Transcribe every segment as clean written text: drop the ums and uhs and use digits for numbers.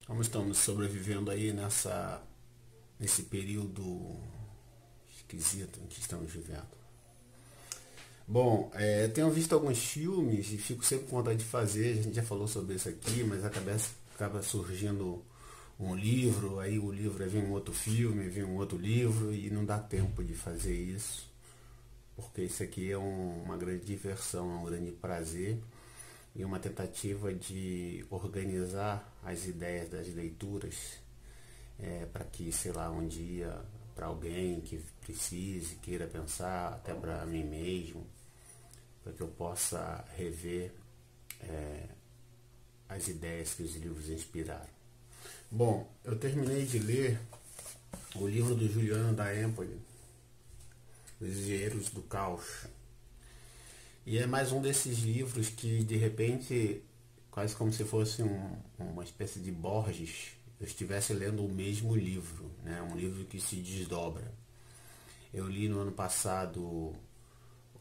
Como estamos sobrevivendo aí nesse período esquisito em que estamos vivendo? Bom, tenho visto alguns filmes e fico sempre com vontade de fazer. A gente já falou sobre isso aqui, mas acaba surgindo um livro, aí o livro vem um outro filme, vem um outro livro e não dá tempo de fazer isso, porque isso aqui é uma grande diversão, é um grande prazer e uma tentativa de organizar as ideias das leituras para que, sei lá, um dia, para alguém que precise, queira pensar, até para mim mesmo, para que eu possa rever as ideias que os livros inspiraram. Bom, eu terminei de ler o livro do Juliano da Empoli, Os Engenheiros do Caos. E é mais um desses livros que, de repente, quase como se fosse uma espécie de Borges, eu estivesse lendo o mesmo livro, né? Um livro que se desdobra. Eu li no ano passado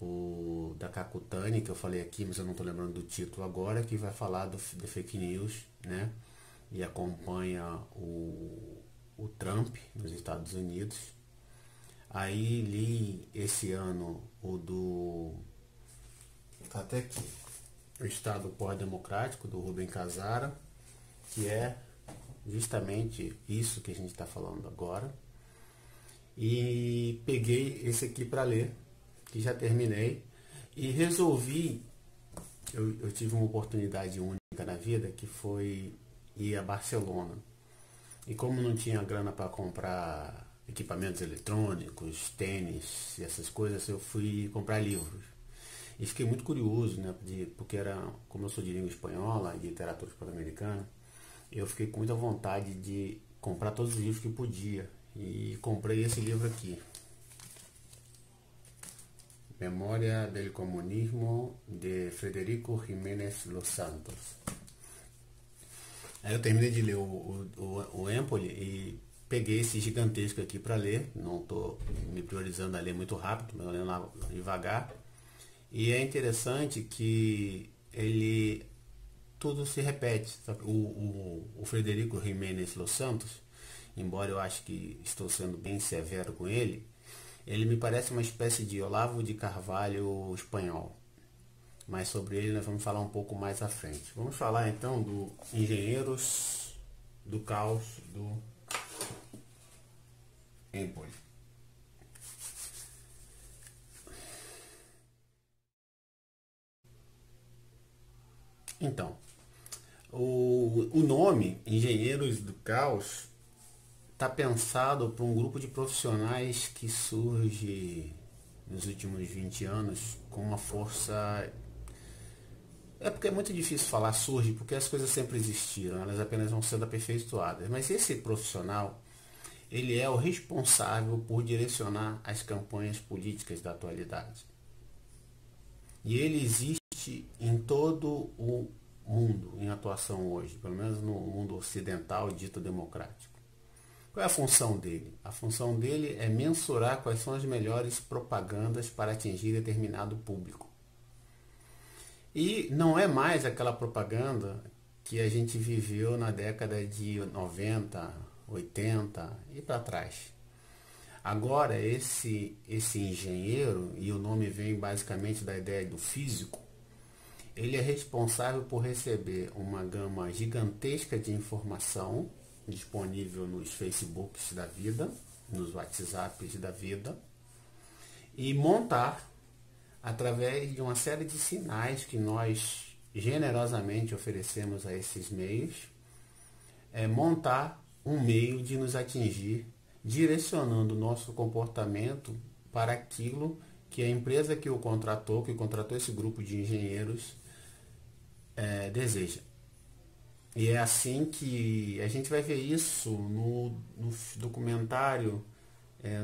o da Kakutani, que eu falei aqui, mas eu não estou lembrando do título agora, que vai falar de fake news, né? E acompanha o Trump nos Estados Unidos. Aí li esse ano o do... tá até aqui. O Estado Pós-Democrático, do Rubem Casara, que é justamente isso que a gente está falando agora. E peguei esse aqui para ler, que já terminei, e resolvi, eu tive uma oportunidade única na vida, que foi ir a Barcelona. E como não tinha grana para comprar equipamentos eletrônicos, tênis e essas coisas, eu fui comprar livros. E fiquei muito curioso, né? Porque como eu sou de língua espanhola e de literatura hispano-americana, eu fiquei com muita vontade de comprar todos os livros que podia. E comprei esse livro aqui. Memória del Comunismo, de Federico Jiménez Los Santos. Aí eu terminei de ler o Empoli e peguei esse gigantesco aqui para ler. Não estou me priorizando a ler muito rápido, mas lendo lá devagar. E é interessante que tudo se repete. Sabe? O Federico Jiménez Los Santos, embora eu acho que estou sendo bem severo com ele me parece uma espécie de Olavo de Carvalho espanhol. Mas sobre ele nós vamos falar um pouco mais à frente. Vamos falar então do Engenheiros do Caos do Empoli. Então, o nome Engenheiros do Caos está pensado para um grupo de profissionais que surge nos últimos 20 anos com uma força... porque é muito difícil falar surge, porque as coisas sempre existiram, elas apenas vão sendo aperfeiçoadas. Mas esse profissional, ele é o responsável por direcionar as campanhas políticas da atualidade. E ele existe em todo o mundo em atuação hoje, pelo menos no mundo ocidental dito democrático. Qual é a função dele? A função dele é mensurar quais são as melhores propagandas para atingir determinado público. E não é mais aquela propaganda que a gente viveu na década de 90, 80 e para trás. Agora, esse engenheiro, e o nome vem basicamente da ideia do físico, ele é responsável por receber uma gama gigantesca de informação disponível nos Facebooks da vida, nos WhatsApps da vida, e montar, através de uma série de sinais que nós generosamente oferecemos a esses meios, montar um meio de nos atingir, direcionando o nosso comportamento para aquilo que a empresa que contratou esse grupo de engenheiros, deseja. E é assim que a gente vai ver isso no documentário,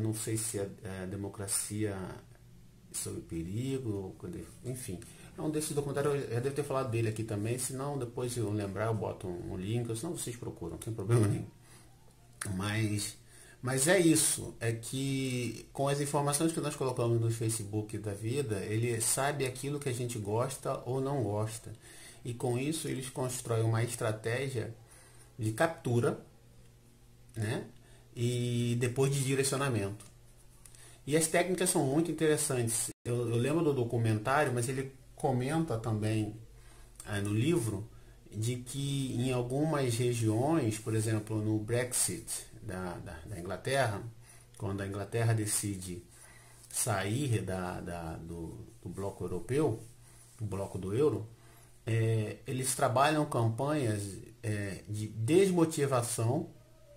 não sei se é Democracia sob Perigo, enfim. É um desses documentários, eu já devo ter falado dele aqui também, se não depois eu lembrar eu boto um link, ou senão vocês procuram, não tem problema nenhum. Mas é isso, é que com as informações que nós colocamos no Facebook da vida, ele sabe aquilo que a gente gosta ou não gosta. E com isso eles constroem uma estratégia de captura, né? E depois de direcionamento. E as técnicas são muito interessantes. Eu lembro do documentário, mas ele comenta também no livro de que em algumas regiões, por exemplo, no Brexit da Inglaterra, quando a Inglaterra decide sair do bloco europeu, do bloco do euro, eles trabalham campanhas de desmotivação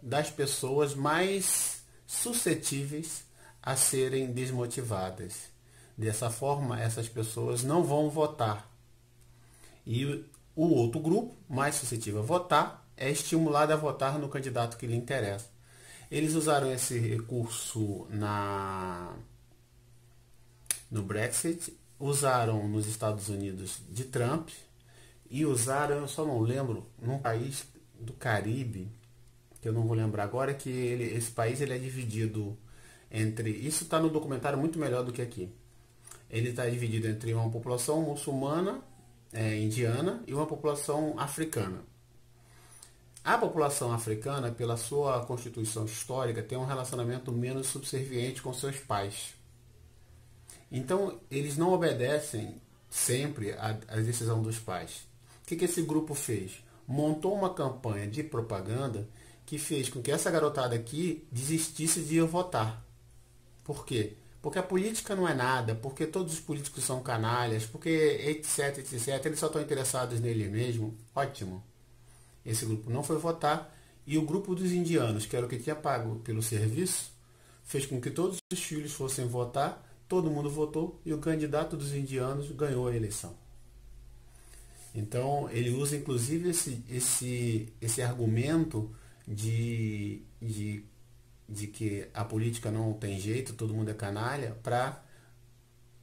das pessoas mais suscetíveis a serem desmotivadas. Dessa forma, essas pessoas não vão votar. E o outro grupo, mais suscetível a votar, é estimulado a votar no candidato que lhe interessa. Eles usaram esse recurso no Brexit, usaram nos Estados Unidos de Trump e usaram, eu só não lembro, num país do Caribe, que eu não vou lembrar agora, que esse país ele é dividido entre... Isso está no documentário muito melhor do que aqui. Ele está dividido entre uma população muçulmana, indiana, e uma população africana. A população africana, pela sua constituição histórica, tem um relacionamento menos subserviente com seus pais. Então, eles não obedecem sempre à decisão dos pais. O que esse grupo fez? Montou uma campanha de propaganda que fez com que essa garotada aqui desistisse de ir votar. Por quê? Porque a política não é nada, porque todos os políticos são canalhas, porque etc, etc, eles só estão interessados nele mesmo. Ótimo. Esse grupo não foi votar e o grupo dos indianos, que era o que tinha pago pelo serviço, fez com que todos os filhos fossem votar, todo mundo votou e o candidato dos indianos ganhou a eleição. Então, ele usa inclusive esse argumento de que a política não tem jeito, todo mundo é canalha, para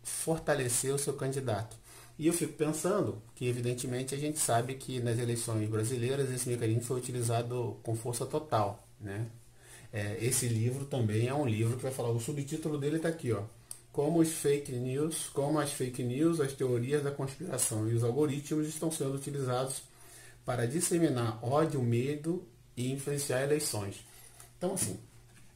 fortalecer o seu candidato. E eu fico pensando que, evidentemente, a gente sabe que nas eleições brasileiras esse mecanismo foi utilizado com força total, né? Esse livro também é um livro que vai falar, o subtítulo dele está aqui, ó. Como as fake news, as teorias da conspiração e os algoritmos estão sendo utilizados para disseminar ódio, medo e influenciar eleições. Então, assim,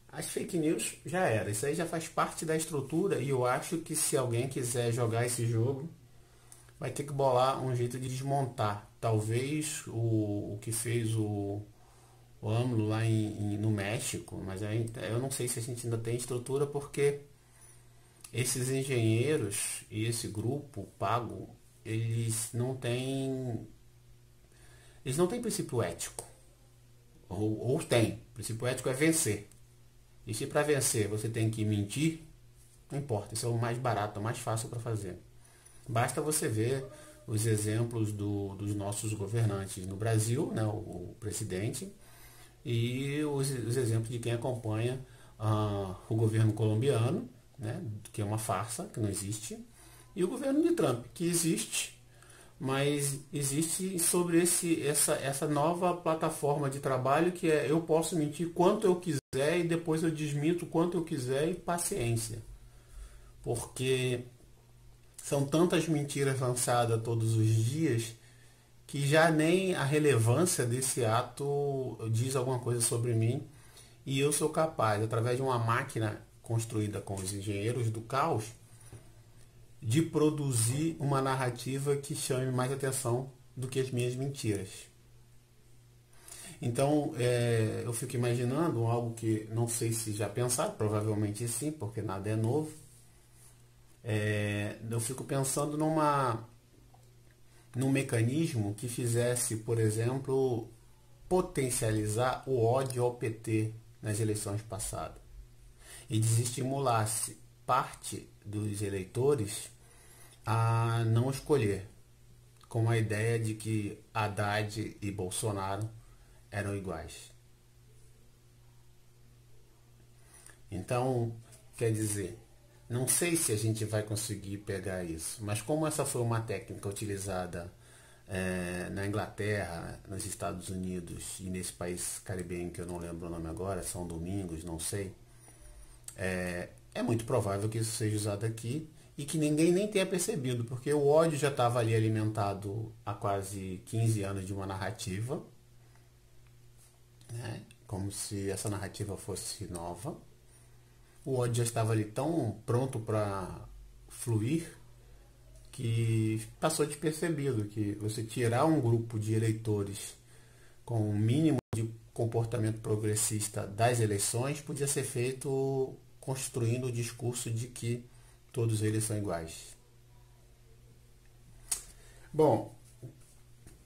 as fake news já era. Isso aí já faz parte da estrutura e eu acho que se alguém quiser jogar esse jogo, vai ter que bolar um jeito de desmontar. Talvez o que fez o AMLO lá no México, mas eu não sei se a gente ainda tem estrutura porque esses engenheiros e esse grupo pago, eles não têm princípio ético. Ou tem. O princípio ético é vencer. E se para vencer você tem que mentir, não importa. Isso é o mais barato, o mais fácil para fazer. Basta você ver os exemplos dos nossos governantes no Brasil, né, o presidente, e os exemplos de quem acompanha o governo colombiano, né, que é uma farsa, que não existe, e o governo de Trump, que existe, mas existe sobre essa nova plataforma de trabalho que é eu posso mentir quanto eu quiser e depois eu desminto quanto eu quiser e paciência. Porque são tantas mentiras lançadas todos os dias que já nem a relevância desse ato diz alguma coisa sobre mim e eu sou capaz, através de uma máquina construída com os engenheiros do caos, de produzir uma narrativa que chame mais atenção do que as minhas mentiras. Então, eu fico imaginando algo que não sei se já pensaram, provavelmente sim, porque nada é novo. Eu fico pensando num mecanismo que fizesse, por exemplo, potencializar o ódio ao PT nas eleições passadas e desestimulasse parte dos eleitores a não escolher, com a ideia de que Haddad e Bolsonaro eram iguais. Então, quer dizer, não sei se a gente vai conseguir pegar isso, mas como essa foi uma técnica utilizada na Inglaterra, nos Estados Unidos e nesse país caribenho que eu não lembro o nome agora, São Domingos, não sei, é muito provável que isso seja usado aqui e que ninguém nem tenha percebido, porque o ódio já estava ali alimentado há quase 15 anos de uma narrativa como se essa narrativa fosse nova. O ódio já estava ali tão pronto para fluir que passou despercebido que você tirar um grupo de eleitores com um mínimo de comportamento progressista das eleições podia ser feito construindo o discurso de que todos eles são iguais. Bom,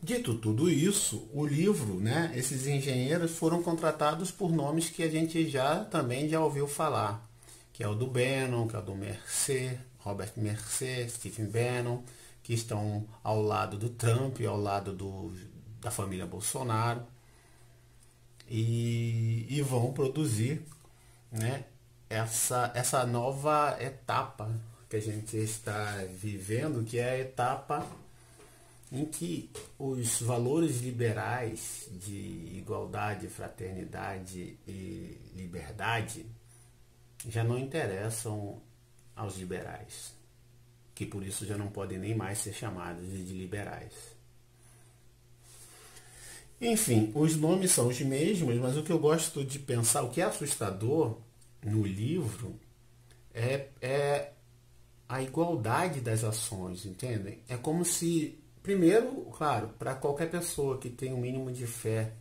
dito tudo isso, o livro, né, esses engenheiros foram contratados por nomes que a gente também já ouviu falar, que é o do Bannon, que é o do Mercer, Robert Mercer, Stephen Bannon, que estão ao lado do Trump, ao lado da família Bolsonaro, e vão produzir, né, essa nova etapa que a gente está vivendo, que é a etapa em que os valores liberais de igualdade, fraternidade e liberdade já não interessam aos liberais, que por isso já não podem nem mais ser chamados de liberais. Enfim, os nomes são os mesmos, mas o que eu gosto de pensar, o que é assustador no livro é a igualdade das ações, entendem? É como se, primeiro, claro, para qualquer pessoa que tem um mínimo de fé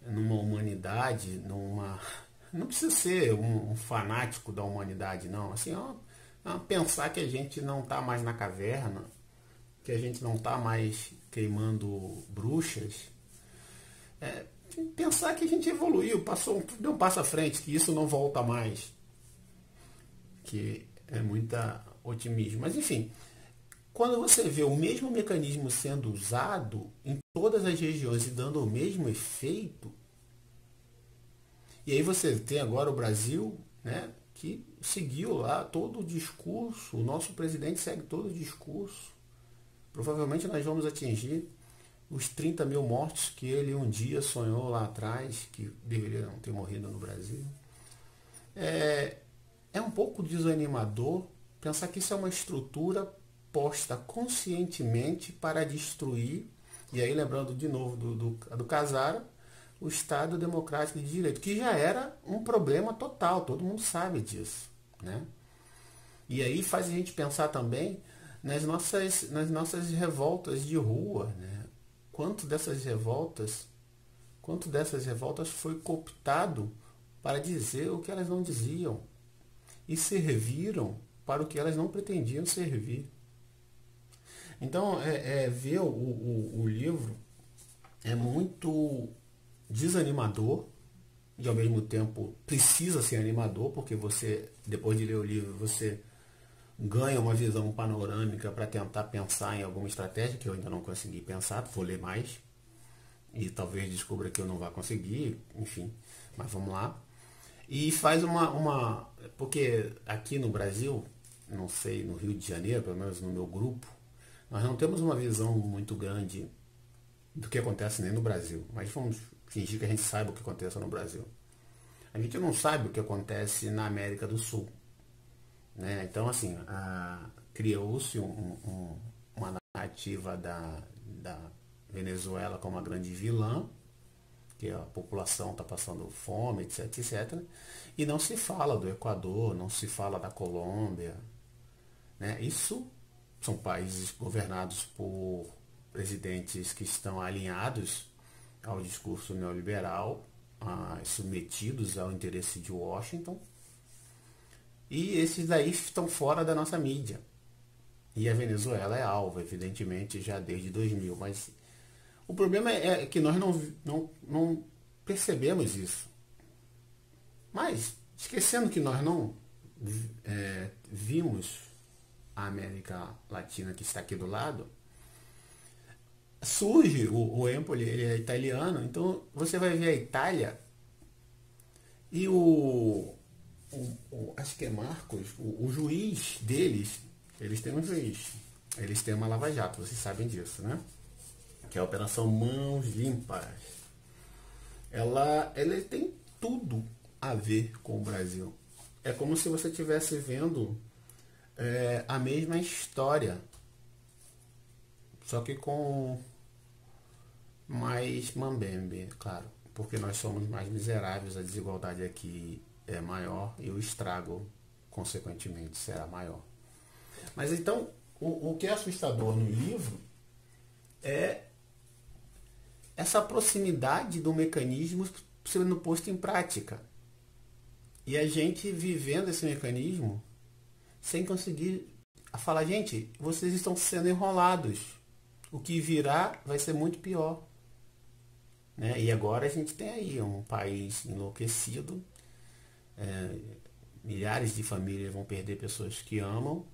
numa humanidade, não precisa ser um fanático da humanidade, não. Assim, pensar que a gente não está mais na caverna, que a gente não está mais queimando bruxas, pensar que a gente evoluiu, deu um passo à frente, que isso não volta mais, que é muita otimismo. Mas enfim, quando você vê o mesmo mecanismo sendo usado em todas as regiões e dando o mesmo efeito, e aí você tem agora o Brasil, né, que seguiu lá todo o discurso, o nosso presidente segue todo o discurso. Provavelmente nós vamos atingir os 30 mil mortos que ele um dia sonhou lá atrás, que deveriam ter morrido no Brasil. É um pouco desanimador pensar que isso é uma estrutura posta conscientemente para destruir, e aí lembrando de novo do Casara, o Estado Democrático de Direito, que já era um problema total, todo mundo sabe disso, né? E aí faz a gente pensar também nas nossas revoltas de rua, né? Quanto dessas revoltas foi cooptado para dizer o que elas não diziam e serviram para o que elas não pretendiam servir. Então, ver o livro é muito desanimador e ao mesmo tempo precisa ser animador, porque você, depois de ler o livro, você ganha uma visão panorâmica para tentar pensar em alguma estratégia que eu ainda não consegui pensar, vou ler mais e talvez descubra que eu não vá conseguir, enfim, mas vamos lá. E faz porque aqui no Brasil, não sei, no Rio de Janeiro, pelo menos no meu grupo, nós não temos uma visão muito grande do que acontece nem no Brasil, mas vamos fingir que a gente saiba o que acontece no Brasil. A gente não sabe o que acontece na América do Sul, né? Então, assim, criou-se uma narrativa da Venezuela como uma grande vilã, que a população está passando fome, etc, etc. E não se fala do Equador, não se fala da Colômbia, né? Isso são países governados por presidentes que estão alinhados ao discurso neoliberal, submetidos ao interesse de Washington, e esses daí estão fora da nossa mídia. E a Venezuela é alvo, evidentemente, já desde 2000, mas o problema é que nós não percebemos isso. Mas, esquecendo que nós não vimos a América Latina que está aqui do lado, surge o Empoli, ele é italiano, então você vai ver a Itália e acho que é Marcos, o juiz deles, eles têm um juiz, eles têm uma lava-jato, vocês sabem disso, né? Que é a Operação Mãos Limpas. Ela tem tudo a ver com o Brasil. É como se você estivesse vendo a mesma história, só que com mais mambembe, claro. porque nós somos mais miseráveis, a desigualdade aqui é maior e o estrago, consequentemente, será maior. Mas então, o que é assustador no livro é essa proximidade do mecanismo sendo posto em prática. E a gente vivendo esse mecanismo sem conseguir falar, gente, vocês estão sendo enrolados. O que virá vai ser muito pior. Né? E agora a gente tem aí um país enlouquecido, milhares de famílias vão perder pessoas que amam,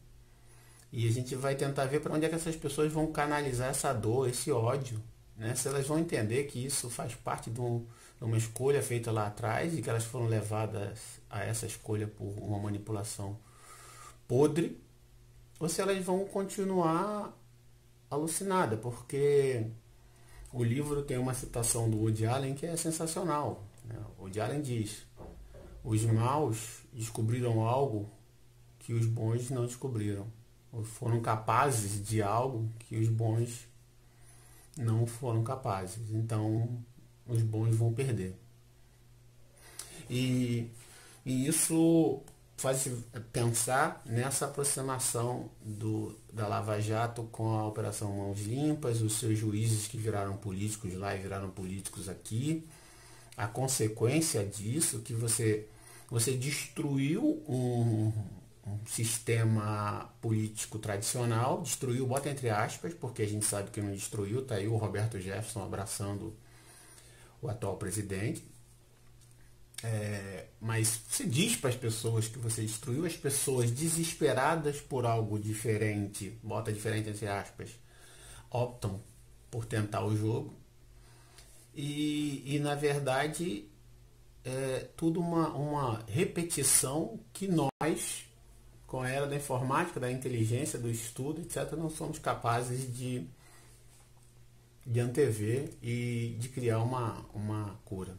e a gente vai tentar ver para onde é que essas pessoas vão canalizar essa dor, esse ódio, né? Se elas vão entender que isso faz parte de uma escolha feita lá atrás e que elas foram levadas a essa escolha por uma manipulação podre, ou se elas vão continuar alucinadas, porque o livro tem uma citação do Woody Allen que é sensacional, né? O Woody Allen diz: os maus descobriram algo que os bons não descobriram. Ou foram capazes de algo que os bons não foram capazes. Então, os bons vão perder. E isso faz pensar nessa aproximação da Lava Jato com a Operação Mãos Limpas, os seus juízes que viraram políticos lá e viraram políticos aqui. A consequência disso, que você destruiu um sistema político tradicional, destruiu, bota entre aspas, porque a gente sabe que não destruiu, tá aí o Roberto Jefferson abraçando o atual presidente. Mas se diz para as pessoas que você destruiu, as pessoas desesperadas por algo diferente, bota diferente entre aspas, optam por tentar o jogo. E na verdade é tudo uma repetição que nós, com a era da informática, da inteligência, do estudo, etc., não somos capazes de antever e de criar uma cura.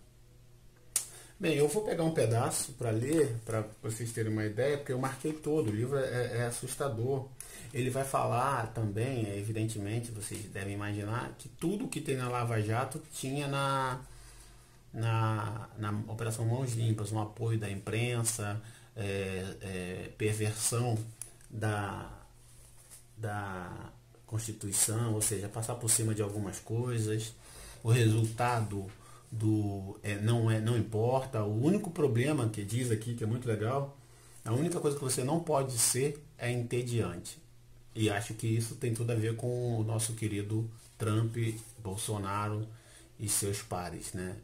Bem, eu vou pegar um pedaço para ler, para vocês terem uma ideia, porque eu marquei todo, o livro é assustador. Ele vai falar também, evidentemente, vocês devem imaginar, que tudo que tem na Lava Jato tinha na Operação Mãos Limpas, um apoio da imprensa, perversão da Constituição, ou seja, passar por cima de algumas coisas. O resultado não importa. O único problema que diz aqui, que é muito legal, a única coisa que você não pode ser é entediante. E acho que isso tem tudo a ver com o nosso querido Trump, Bolsonaro e seus pares, né?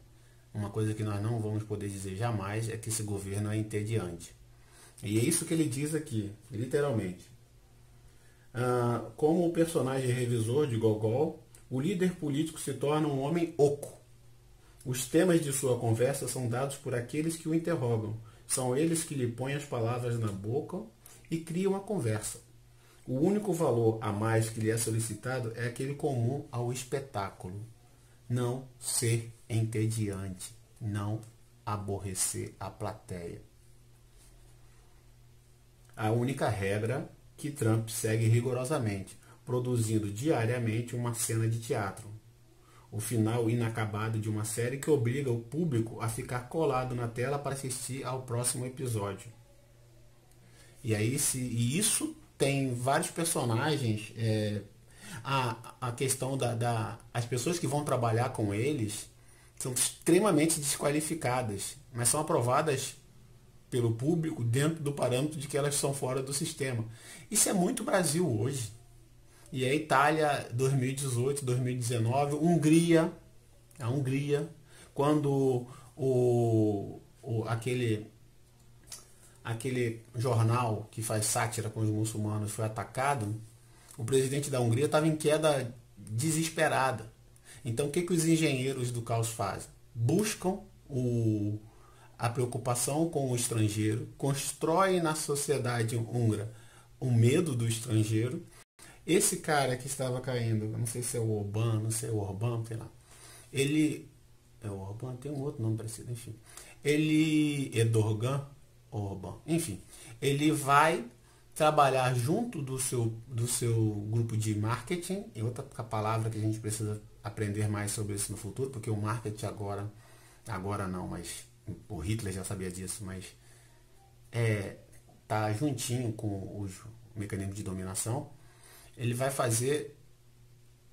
Uma coisa que nós não vamos poder dizer jamais é que esse governo é entediante. E é isso que ele diz aqui, literalmente. Como o personagem revisor de Gogol, o líder político se torna um homem oco. Os temas de sua conversa são dados por aqueles que o interrogam. São eles que lhe põem as palavras na boca e criam a conversa. O único valor a mais que lhe é solicitado é aquele comum ao espetáculo. Não ser entediante, não aborrecer a plateia. A única regra que Trump segue rigorosamente, produzindo diariamente uma cena de teatro. O final inacabado de uma série que obriga o público a ficar colado na tela para assistir ao próximo episódio. E aí, isso tem vários personagens. A questão as pessoas que vão trabalhar com eles são extremamente desqualificadas, mas são aprovadas pelo público dentro do parâmetro de que elas são fora do sistema. Isso é muito Brasil hoje. E a Itália 2018, 2019, a Hungria, quando aquele jornal que faz sátira com os muçulmanos foi atacado, o presidente da Hungria estava em queda desesperada. Então o que os engenheiros do caos fazem? Buscam a preocupação com o estrangeiro, constroem na sociedade húngara o medo do estrangeiro. Esse cara que estava caindo, não sei se é o Orbán, não sei, o Orbán, sei lá. O Orbán tem um outro nome parecido, enfim. Erdogan, Orbán, enfim. Ele vai trabalhar junto do seu grupo de marketing, e outra palavra que a gente precisa aprender mais sobre isso no futuro, porque o marketing agora agora não, mas o Hitler já sabia disso, mas tá juntinho com os mecanismos de dominação, ele vai fazer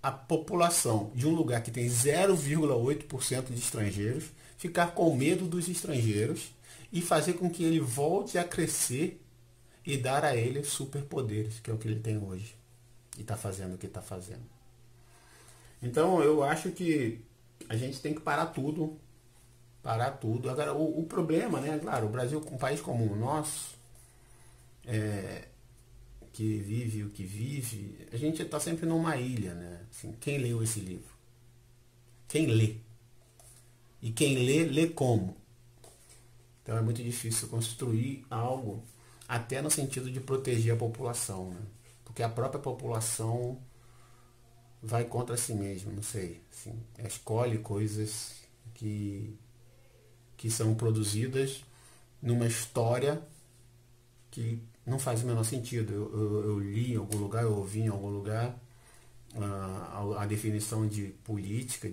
a população de um lugar que tem 0,8% de estrangeiros ficar com medo dos estrangeiros e fazer com que ele volte a crescer e dar a ele superpoderes, que é o que ele tem hoje. E está fazendo o que está fazendo. Então eu acho que a gente tem que parar tudo. Parar tudo. Agora, o problema, né? Claro, o Brasil, um país como o nosso, que vive o que vive, a gente está sempre numa ilha, né? Assim, quem leu esse livro? Quem lê? E quem lê, lê como? Então é muito difícil construir algo, até no sentido de proteger a população, né? Porque a própria população vai contra si mesma, não sei. Assim, escolhe coisas que são produzidas numa história que não faz o menor sentido. Eu li em algum lugar, eu ouvi em algum lugar a definição de política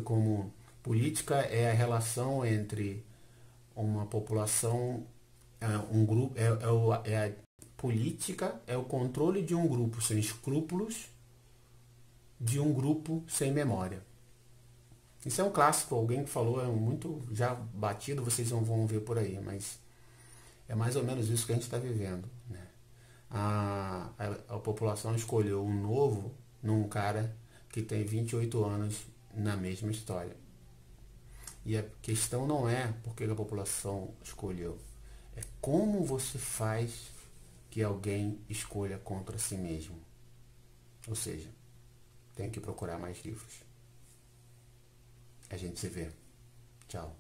como política é a relação entre uma população, um grupo, a política é o controle de um grupo sem escrúpulos de um grupo sem memória. Isso é um clássico, alguém que falou, é muito já batido, vocês não vão ver por aí, mas é mais ou menos isso que a gente está vivendo, né? A população escolheu um novo num cara que tem 28 anos na mesma história. E a questão não é porque a população escolheu, é como você faz que alguém escolha contra si mesmo. Ou seja, tem que procurar mais livros. A gente se vê. Tchau.